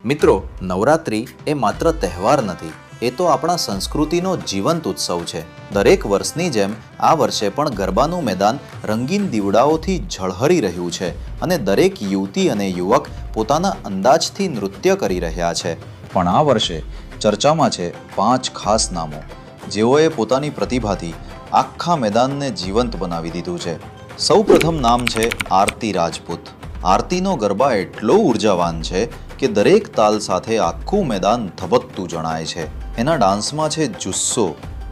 મિત્રો, નવરાત્રિ એ માત્ર તહેવાર નથી, એ તો આપણા સંસ્કૃતિનો જીવંત ઉત્સવ છે। દરેક વર્ષની જેમ આ વર્ષે પણ ગરબાનું મેદાન રંગીન દીવડાઓથી ઝળહળી રહ્યું છે અને દરેક યુવતી અને યુવક પોતાના અંદાજથી નૃત્ય કરી રહ્યા છે। પણ આ વર્ષે ચર્ચામાં છે 5 ખાસ નામો, જેઓએ પોતાની પ્રતિભાથી આખા મેદાનને જીવંત બનાવી દીધું છે। સૌપ્રથમ નામ છે આરતી રાજપૂત। આરતીનો ગરબા એટલો ઉર્જાવાન છે કે દરેક તાલ સાથે આખું મેદાન ધબકતું જણાય છે। એના ડાન્સમાં છે જુસ્સો,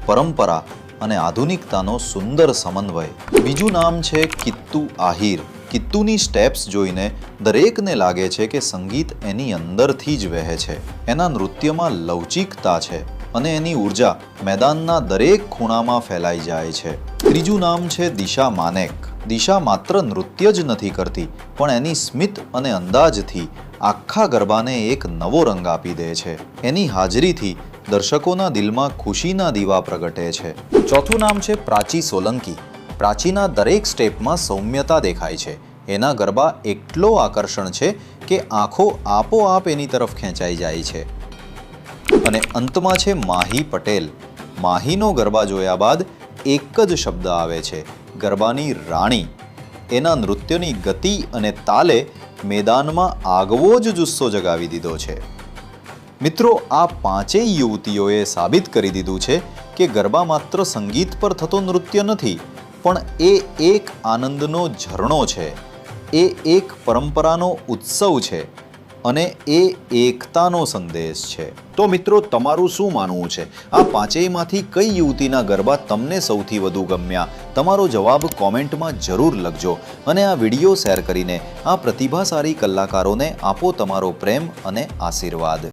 પરંપરા અને આધુનિકતાનો સુંદર સમન્વય। બીજું નામ છે કિત્તુ આહિર। કિત્તુની સ્ટેપ્સ જોઈને દરેકને લાગે છે કે સંગીત એની અંદરથી જ વહે છે। એના નૃત્યમાં લવચિકતા છે અને એની ઉર્જા મેદાનના દરેક ખૂણામાં ફેલાઈ જાય છે। ત્રીજું નામ છે દિશા માનેક। દિશા માત્ર નૃત્ય જ નથી કરતી, પણ એની સ્મિત અને અંદાજથી આખા ગરબાને એક નવો રંગ આપી દે છે। એની હાજરીથી દર્શકોના દિલમાં ખુશીના દીવા પ્રગટે છે। ચોથું નામ છે પ્રાચી સોલંકી। પ્રાચીના દરેક સ્ટેપમાં સૌમ્યતા દેખાય છે। એના ગરબા એટલો આકર્ષણ છે કે આંખો આપોઆપ એની તરફ ખેંચાઈ જાય છે। અને અંતમાં છે માહી પટેલ। માહીનો ગરબા જોયા બાદ એક જ શબ્દ આવે છે, ગરબાની રાણી। એના નૃત્યની ગતિ અને તાલે મેદાનમાં આગવો જ જુસ્સો જગાવી દીધો છે। મિત્રો, આ પાંચેય યુવતીઓએ સાબિત કરી દીધું છે કે ગરબા માત્ર સંગીત પર થતો નૃત્ય નથી, પણ એ એક આનંદનો ઝરણો છે, એ એક પરંપરાનો ઉત્સવ છે અને એ એકતાનો સંદેશ છે। તો મિત્રો, તમારું શું માનવું છે? આ પાંચેયમાંથી કઈ યુવતીના ગરબા તમને સૌથી વધુ ગમ્યા? તમારો જવાબ કોમેન્ટમાં જરૂર લખજો અને આ વિડીયો શેર કરીને આ પ્રતિભાશાળી કલાકારોને આપો તમારો પ્રેમ અને આશીર્વાદ।